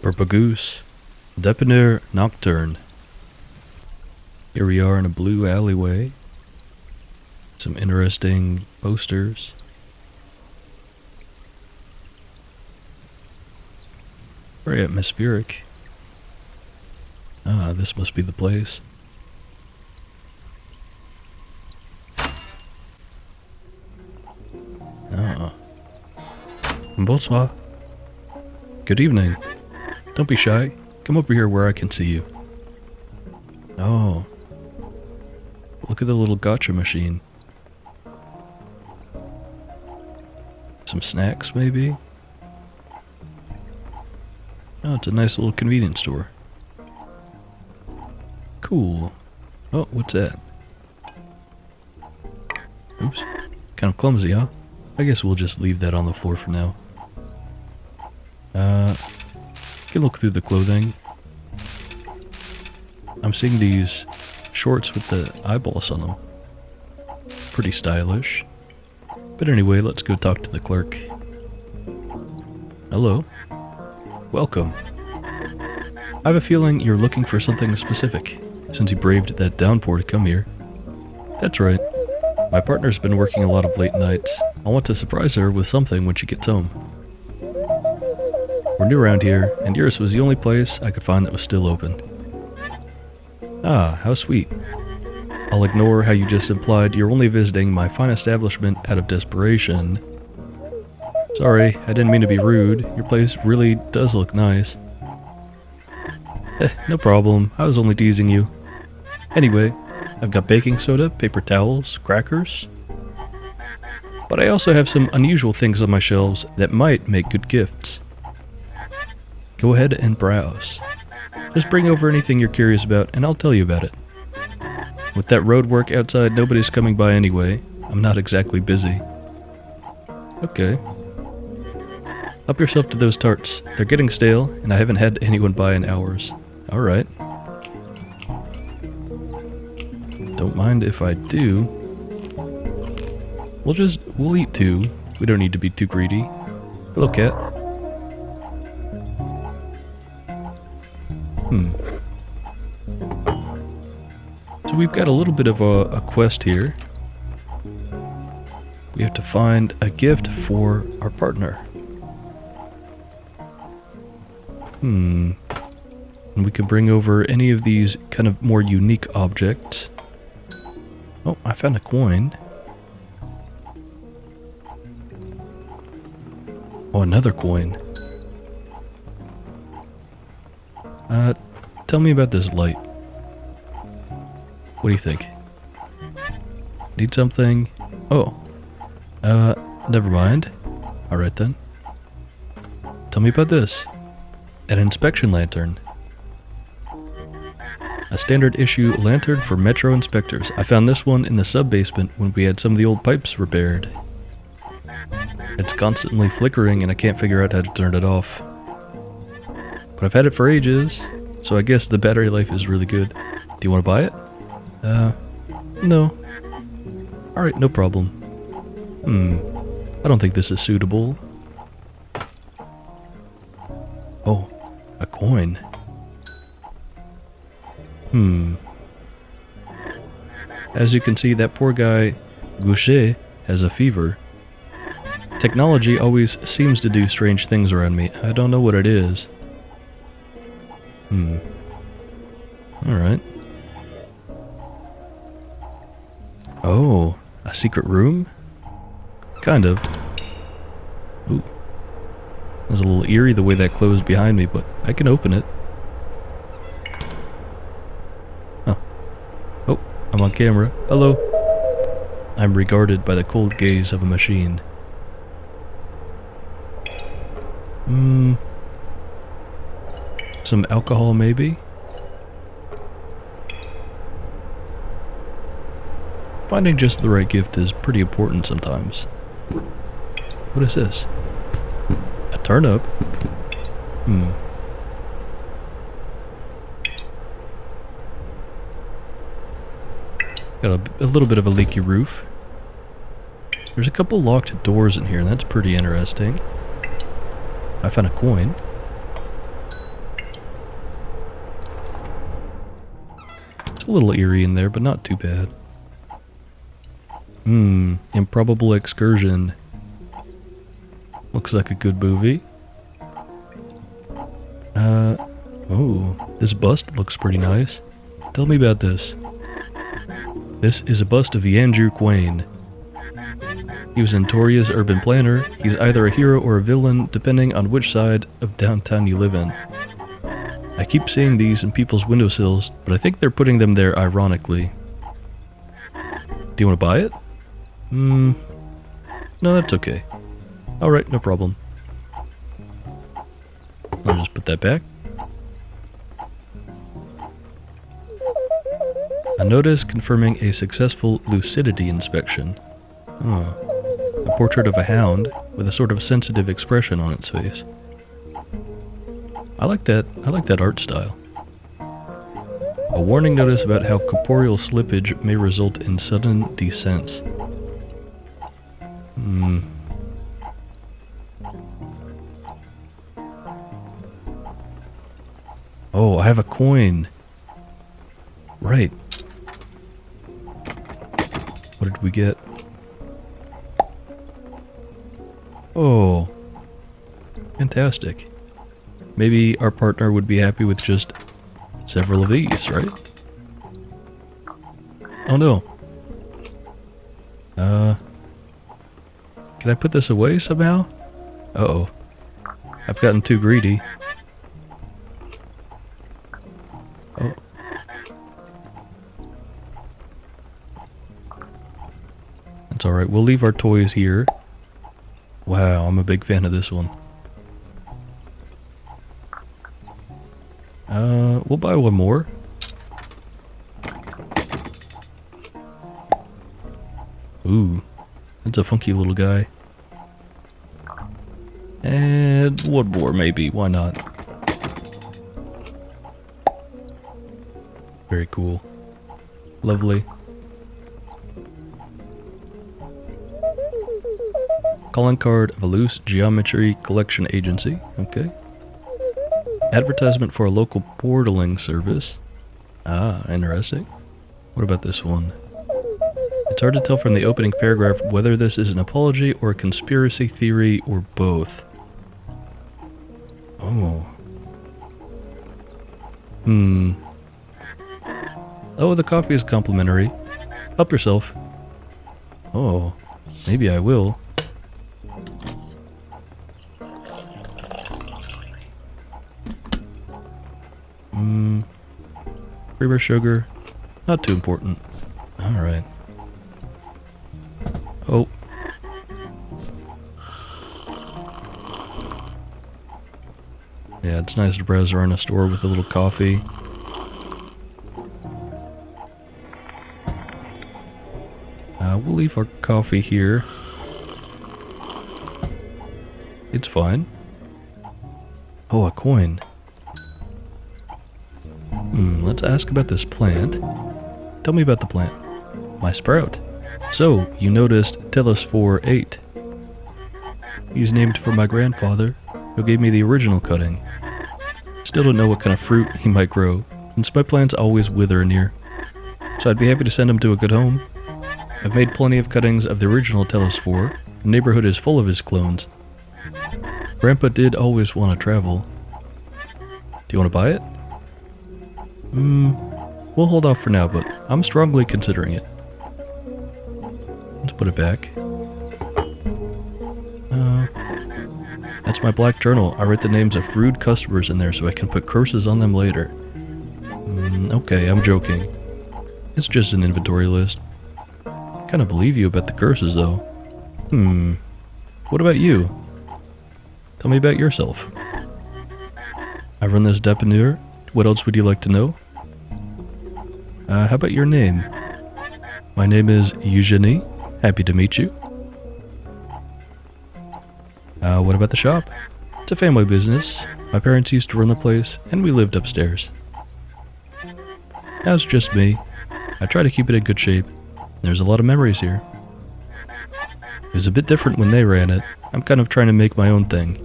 Purpagoose, Dépanneur Nocturne. Here we are in a blue alleyway. Some interesting posters. Very atmospheric. Ah, this must be the place. Ah. Bonsoir. Good evening. Don't be shy. Come over here where I can see you. Oh. Look at the little gotcha machine. Some snacks, maybe? Oh, it's a nice little convenience store. Cool. Oh, what's that? Oops. Kind of clumsy, huh? I guess we'll just leave that on the floor for now. Can look through the clothing. I'm seeing these shorts with the eyeballs on them. Pretty stylish. But anyway, let's go talk to the clerk. Hello. Welcome. I have a feeling you're looking for something specific, since you braved that downpour to come here. That's right. My partner's been working a lot of late nights. I want to surprise her with something when she gets home. We're new around here, and yours was the only place I could find that was still open. Ah, how sweet. I'll ignore how you just implied you're only visiting my fine establishment out of desperation. Sorry, I didn't mean to be rude. Your place really does look nice. No problem. I was only teasing you. Anyway, I've got baking soda, paper towels, crackers. But I also have some unusual things on my shelves that might make good gifts. Go ahead and browse. Just bring over anything you're curious about and I'll tell you about it. With that road work outside, nobody's coming by anyway. I'm not exactly busy. Okay. Help yourself to those tarts. They're getting stale, and I haven't had anyone by in hours. Alright. Don't mind if I do. We'll eat two. We don't need to be too greedy. Hello, cat. So we've got a little bit of a quest here. We have to find a gift for our partner. And we can bring over any of these kind of more unique objects. Oh, I found a coin. Oh, another coin. Tell me about this light. What do you think? Need something? Oh. Never mind. Alright then. Tell me about this. An inspection lantern. A standard issue lantern for metro inspectors. I found this one in the sub-basement when we had some of the old pipes repaired. It's constantly flickering and I can't figure out how to turn it off. But I've had it for ages, so I guess the battery life is really good. Do you want to buy it? No. Alright, no problem. I don't think this is suitable. Oh, a coin. As you can see, that poor guy, Goucher, has a fever. Technology always seems to do strange things around me. I don't know what it is. Alright. Oh, a secret room? Kind of. Ooh. It was a little eerie the way that closed behind me, but I can open it. Huh. Oh, I'm on camera. Hello. I'm regarded by the cold gaze of a machine. Some alcohol, maybe? Finding just the right gift is pretty important sometimes. What is this? A turnip? Got a little bit of a leaky roof. There's a couple locked doors in here, and that's pretty interesting. I found a coin. It's a little eerie in there, but not too bad. Improbable Excursion. Looks like a good movie. Oh, this bust looks pretty nice. Tell me about this. This is a bust of Andrew Quain. He was a notorious urban planner. He's either a hero or a villain, depending on which side of downtown you live in. I keep seeing these in people's windowsills, but I think they're putting them there ironically. Do you want to buy it? No, that's okay. Alright, no problem. I'll just put that back. A notice confirming a successful lucidity inspection. Oh. A portrait of a hound with a sort of sensitive expression on its face. I like that art style. A warning notice about how corporeal slippage may result in sudden descents. Oh, I have a coin. Right. What did we get? Oh. Fantastic. Maybe our partner would be happy with just several of these, right? Oh no. Can I put this away somehow? Uh-oh. I've gotten too greedy. Oh. That's alright, we'll leave our toys here. Wow, I'm a big fan of this one. We'll buy one more. Ooh, that's a funky little guy. And one more maybe, why not? Very cool. Lovely. Calling card of a loose geometry collection agency. Okay. Advertisement for a local portaling service. Ah, interesting. What about this one? It's hard to tell from the opening paragraph whether this is an apology or a conspiracy theory or both. Oh. Oh, the coffee is complimentary. Help yourself. Oh, maybe I will. Cream or sugar? Not too important. Alright. Oh. Yeah, it's nice to browse around a store with a little coffee. We'll leave our coffee here. It's fine. Oh, a coin. Let's ask about this plant. Tell me about the plant. My sprout. So, you noticed Telesphore 8. He's named for my grandfather, who gave me the original cutting. Still don't know what kind of fruit he might grow, since my plants always wither in here. So I'd be happy to send him to a good home. I've made plenty of cuttings of the original Telesphore. The neighborhood is full of his clones. Grandpa did always want to travel. Do you want to buy it? We'll hold off for now, but I'm strongly considering it. Let's put it back. That's my black journal. I write the names of rude customers in there so I can put curses on them later. Okay, I'm joking. It's just an inventory list. I kind of believe you about the curses, though. What about you? Tell me about yourself. I run this dépanneur. What else would you like to know? How about your name? My name is Eugenie. Happy to meet you. What about the shop? It's a family business. My parents used to run the place, and we lived upstairs. Now it's just me. I try to keep it in good shape. There's a lot of memories here. It was a bit different when they ran it. I'm kind of trying to make my own thing.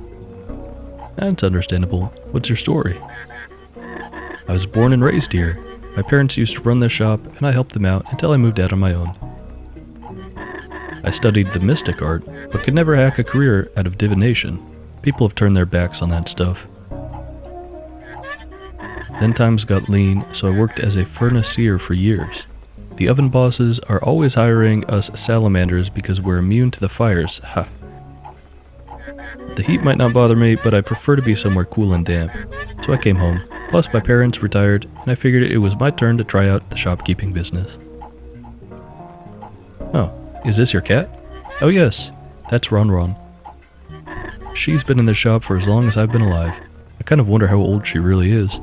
That's understandable. What's your story? I was born and raised here. My parents used to run this shop, and I helped them out until I moved out on my own. I studied the mystic art, but could never hack a career out of divination. People have turned their backs on that stuff. Then times got lean, so I worked as a furnacier for years. The oven bosses are always hiring us salamanders because we're immune to the fires. Ha. The heat might not bother me, but I prefer to be somewhere cool and damp. So I came home. Plus my parents retired, and I figured it was my turn to try out the shopkeeping business. Oh, is this your cat? Oh yes, that's Ron Ron. She's been in the shop for as long as I've been alive. I kind of wonder how old she really is.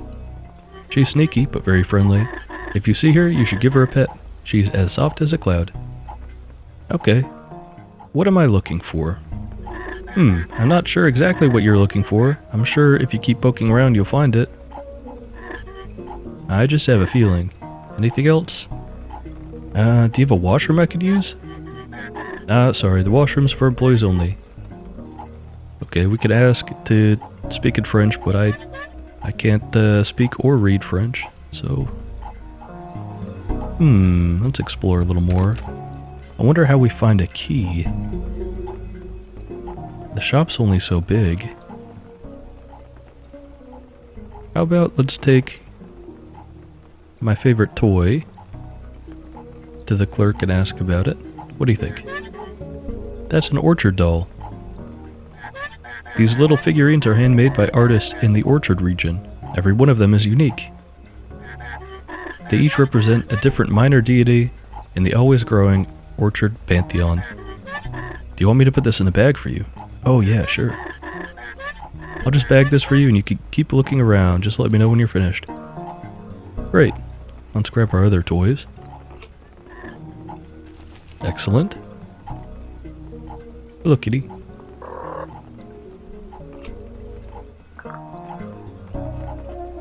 She's sneaky, but very friendly. If you see her, you should give her a pet. She's as soft as a cloud. Okay. What am I looking for? I'm not sure exactly what you're looking for. I'm sure if you keep poking around, you'll find it. I just have a feeling. Anything else? Do you have a washroom I could use? Sorry, the washroom's for employees only. Okay, we could ask to speak in French, but I can't speak or read French, so... let's explore a little more. I wonder how we find a key. The shop's only so big. How about let's take my favorite toy to the clerk and ask about it. What do you think? That's an orchard doll. These little figurines are handmade by artists in the orchard region. Every one of them is unique. They each represent a different minor deity in the always growing orchard pantheon. Do you want me to put this in a bag for you? Oh yeah, sure. I'll just bag this for you and you can keep looking around. Just let me know when you're finished. Great. Let's grab our other toys. Excellent. Hello, kitty.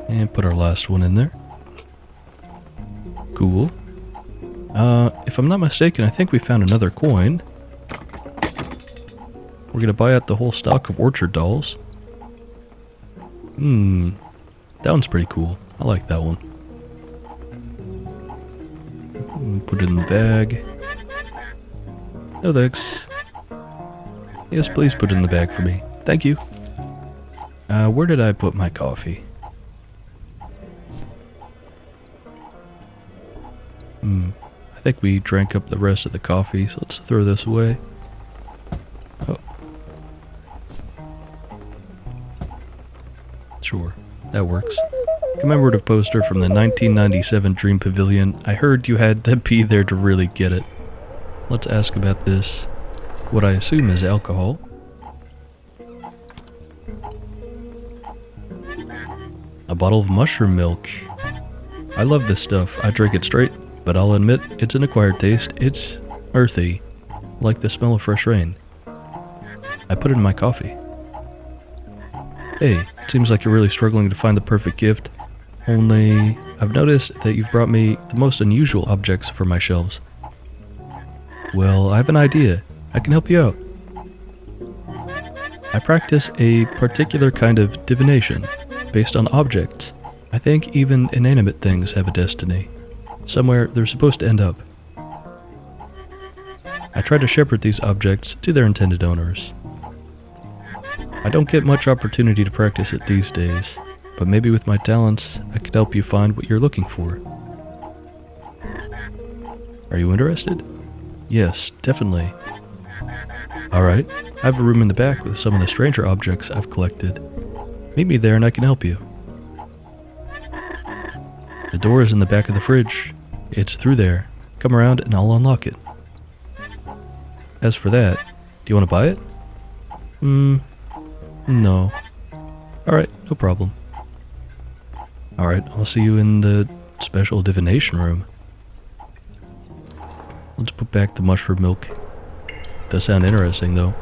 And put our last one in there. Cool. If I'm not mistaken, I think we found another coin. We're gonna buy out the whole stock of orchard dolls. That one's pretty cool. I like that one. Put it in the bag. No thanks. Yes, please put it in the bag for me. Thank you. Where did I put my coffee? I think we drank up the rest of the coffee, so let's throw this away. Oh. Sure, that works. Commemorative poster from the 1997 Dream Pavilion. I heard you had to be there to really get it. Let's ask about this. What I assume is alcohol. A bottle of mushroom milk. I love this stuff. I drink it straight, but I'll admit it's an acquired taste. It's earthy, like the smell of fresh rain. I put it in my coffee. Hey, it seems like you're really struggling to find the perfect gift. Only, I've noticed that you've brought me the most unusual objects for my shelves. Well, I have an idea. I can help you out. I practice a particular kind of divination, based on objects. I think even inanimate things have a destiny. Somewhere they're supposed to end up. I try to shepherd these objects to their intended owners. I don't get much opportunity to practice it these days, but maybe with my talents, I could help you find what you're looking for. Are you interested? Yes, definitely. Alright, I have a room in the back with some of the stranger objects I've collected. Meet me there and I can help you. The door is in the back of the fridge. It's through there. Come around and I'll unlock it. As for that, do you want to buy it? No. Alright, no problem. Alright, I'll see you in the special divination room. Let's put back the mushroom milk. Does sound interesting though.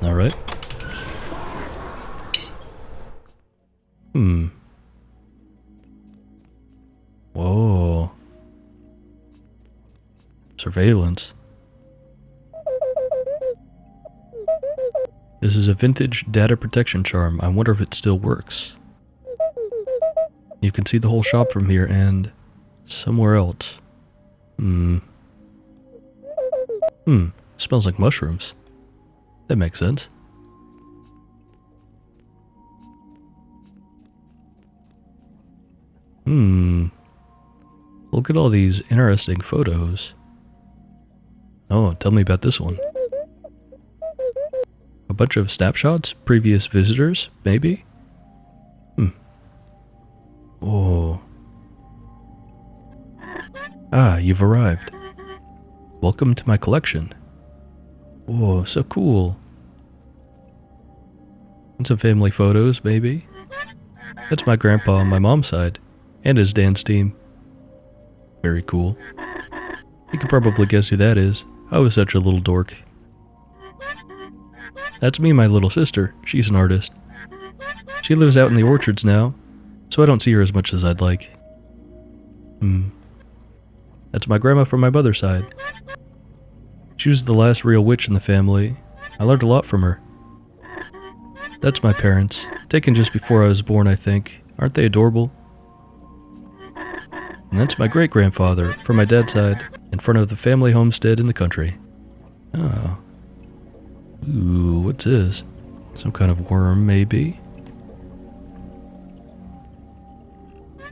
Alright. Whoa. Surveillance. This is a vintage data protection charm. I wonder if it still works. You can see the whole shop from here and somewhere else. Smells like mushrooms. That makes sense. Look at all these interesting photos. Oh, tell me about this one. A bunch of snapshots? Previous visitors, maybe? Oh. Ah, you've arrived. Welcome to my collection. Whoa, so cool. And some family photos, maybe? That's my grandpa on my mom's side, and his dance team. Very cool. You can probably guess who that is. I was such a little dork. That's me and my little sister. She's an artist. She lives out in the orchards now, so I don't see her as much as I'd like. That's my grandma from my mother's side. She was the last real witch in the family. I learned a lot from her. That's my parents, taken just before I was born, I think. Aren't they adorable? And that's my great-grandfather, from my dad's side, in front of the family homestead in the country. Oh. Ooh, what's this? Some kind of worm, maybe?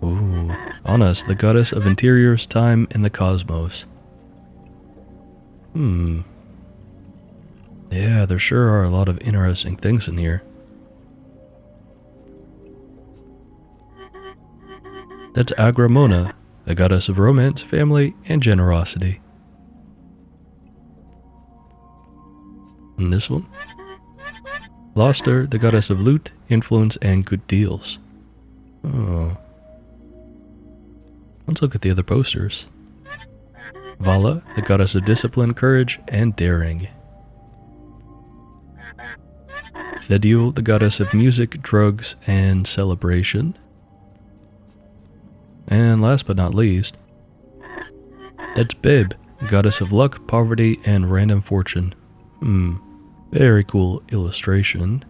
Ooh. Anas, the goddess of interiors, time, and the cosmos. Yeah, there sure are a lot of interesting things in here. That's Agramona, the goddess of romance, family, and generosity. And this one? Loster, the goddess of loot, influence, and good deals. Oh. Let's look at the other posters. Vala, the goddess of discipline, courage, and daring. Thediel, the goddess of music, drugs, and celebration. And last but not least, that's Bib, goddess of luck, poverty, and random fortune. Very cool illustration.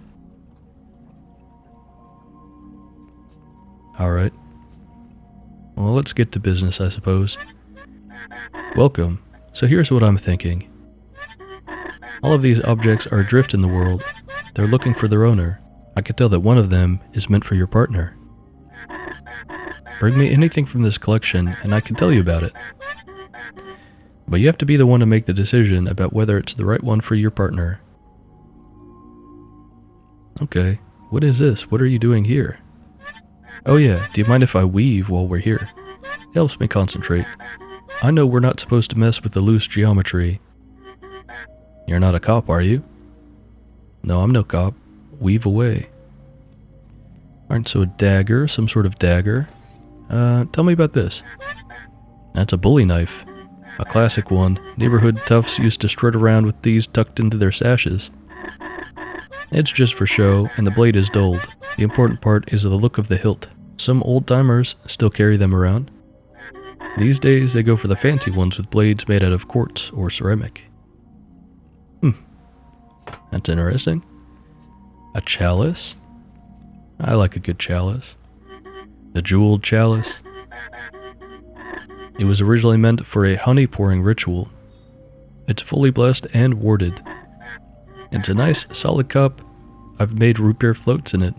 Alright. Well, let's get to business, I suppose. Welcome. So here's what I'm thinking. All of these objects are adrift in the world. They're looking for their owner. I can tell that one of them is meant for your partner. Bring me anything from this collection and I can tell you about it. But you have to be the one to make the decision about whether it's the right one for your partner. Okay, what is this? What are you doing here? Oh yeah, do you mind if I weave while we're here? It helps me concentrate. I know we're not supposed to mess with the loose geometry. You're not a cop, are you? No, I'm no cop. Weave away. Alright, so a dagger, some sort of dagger. Tell me about this. That's a bully knife. A classic one. Neighborhood toughs used to strut around with these tucked into their sashes. It's just for show, and the blade is dulled. The important part is the look of the hilt. Some old-timers still carry them around. These days, they go for the fancy ones with blades made out of quartz or ceramic. That's interesting. A chalice? I like a good chalice. The jeweled chalice. It was originally meant for a honey pouring ritual. It's fully blessed and warded. It's a nice, solid cup. I've made root beer floats in it.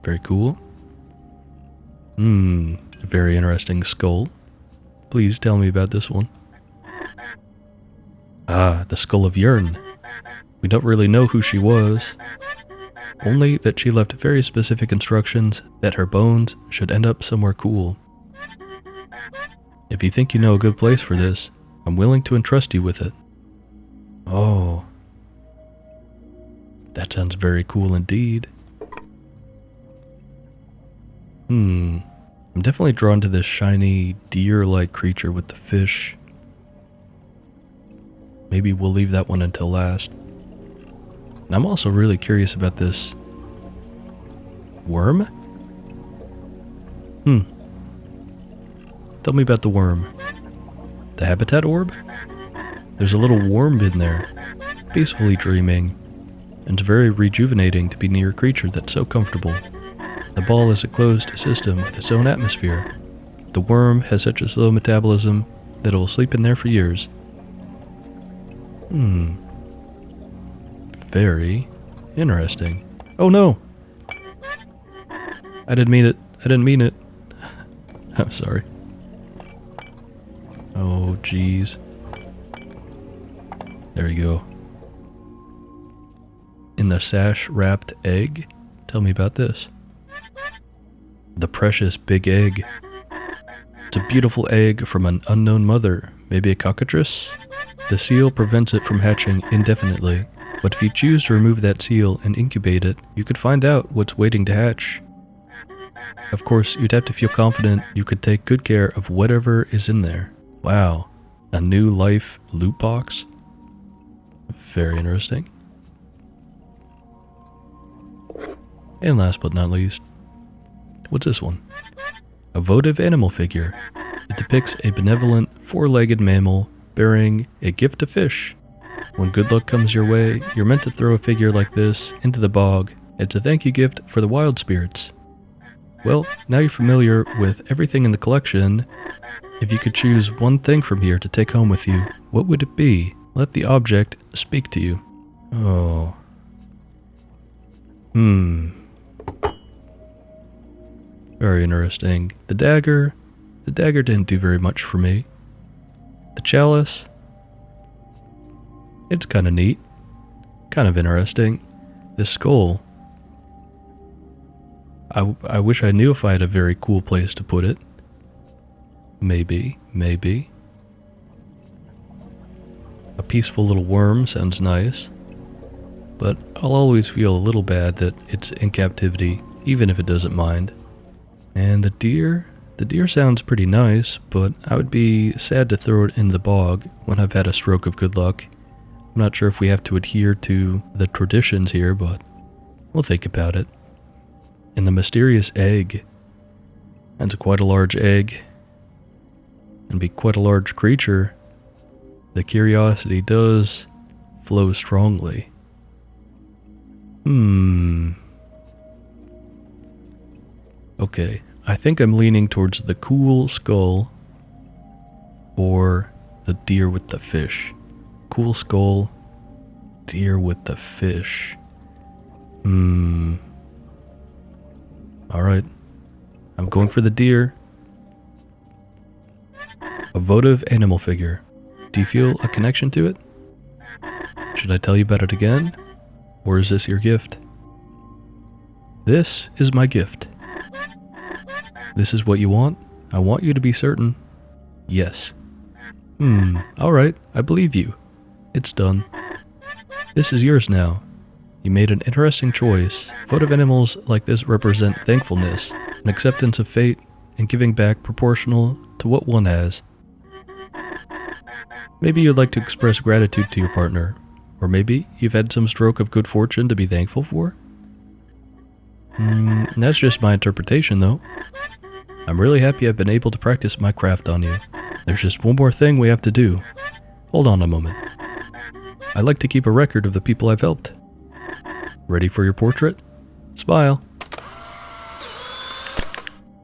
Very cool. A very interesting skull. Please tell me about this one. Ah, the skull of Yurn. We don't really know who she was. Only that she left very specific instructions that her bones should end up somewhere cool. If you think you know a good place for this, I'm willing to entrust you with it. Oh. That sounds very cool indeed. I'm definitely drawn to this shiny, deer-like creature with the fish. Maybe we'll leave that one until last. And I'm also really curious about this worm? Tell me about the worm. The habitat orb? There's a little worm in there, peacefully dreaming. And it's very rejuvenating to be near a creature that's so comfortable. The ball is a closed system with its own atmosphere. The worm has such a slow metabolism that it will sleep in there for years. Very interesting. Oh no! I didn't mean it. I didn't mean it. I'm sorry. Oh, jeez. There you go. In the sash-wrapped egg? Tell me about this. The precious big egg. It's a beautiful egg from an unknown mother, maybe a cockatrice? The seal prevents it from hatching indefinitely, but if you choose to remove that seal and incubate it, you could find out what's waiting to hatch. Of course, you'd have to feel confident you could take good care of whatever is in there. Wow, a new life loot box? Very interesting. And last but not least, what's this one? A votive animal figure. It depicts a benevolent, four-legged mammal bearing a gift of fish. When good luck comes your way, you're meant to throw a figure like this into the bog as a thank you gift for the wild spirits. Well, now you're familiar with everything in the collection. If you could choose one thing from here to take home with you, what would it be? Let the object speak to you. Oh. Very interesting. The dagger didn't do very much for me. The chalice, it's kind of neat, kind of interesting. The skull, I wish I knew if I had a very cool place to put it. Maybe. A peaceful little worm sounds nice, but I'll always feel a little bad that it's in captivity, even if it doesn't mind. And the deer sounds pretty nice, but I would be sad to throw it in the bog when I've had a stroke of good luck. I'm not sure if we have to adhere to the traditions here, but we'll think about it. And the mysterious egg. That's quite a large egg. And be quite a large creature. The curiosity does flow strongly. Okay, I think I'm leaning towards the cool skull or the deer with the fish. Cool skull, deer with the fish. Alright, I'm going for the deer. A votive animal figure. Do you feel a connection to it? Should I tell you about it again? Or is this your gift? This is my gift. This is what you want? I want you to be certain. Yes. Alright, I believe you. It's done. This is yours now. You made an interesting choice. Votive animals like this represent thankfulness, an acceptance of fate, and giving back proportional to what one has. Maybe you'd like to express gratitude to your partner, or maybe you've had some stroke of good fortune to be thankful for. That's just my interpretation though. I'm really happy I've been able to practice my craft on you. There's just one more thing we have to do. Hold on a moment. I like to keep a record of the people I've helped. Ready for your portrait? Smile.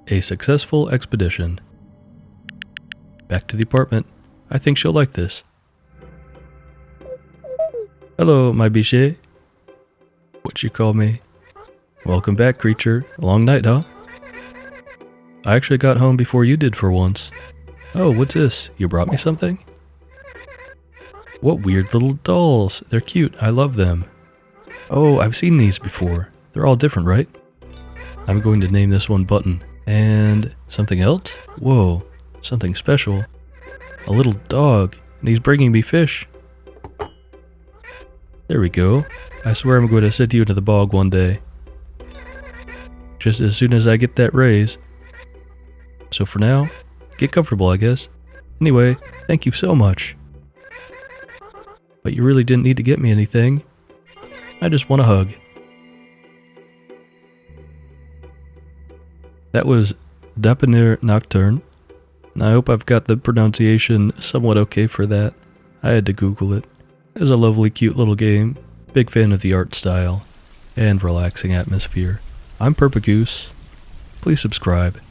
A successful expedition. Back to the apartment. I think she'll like this. Hello, my biche. What you call me? Welcome back, creature. Long night, huh? I actually got home before you did for once. Oh, what's this? You brought me something? What weird little dolls. They're cute. I love them. Oh, I've seen these before. They're all different, right? I'm going to name this one Button. And something else? Whoa, something special. A little dog, and he's bringing me fish. There we go. I swear I'm going to send you into the bog one day. Just as soon as I get that raise. So for now, get comfortable, I guess. Anyway, thank you so much. But you really didn't need to get me anything. I just want a hug. That was Dapiner Nocturne, and I hope I've got the pronunciation somewhat okay for that. I had to Google it. It was a lovely, cute little game. Big fan of the art style and relaxing atmosphere. I'm Purpagoose. please subscribe.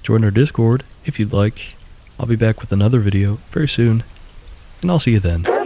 Join our Discord if you'd like. I'll be back with another video very soon, and I'll see you then.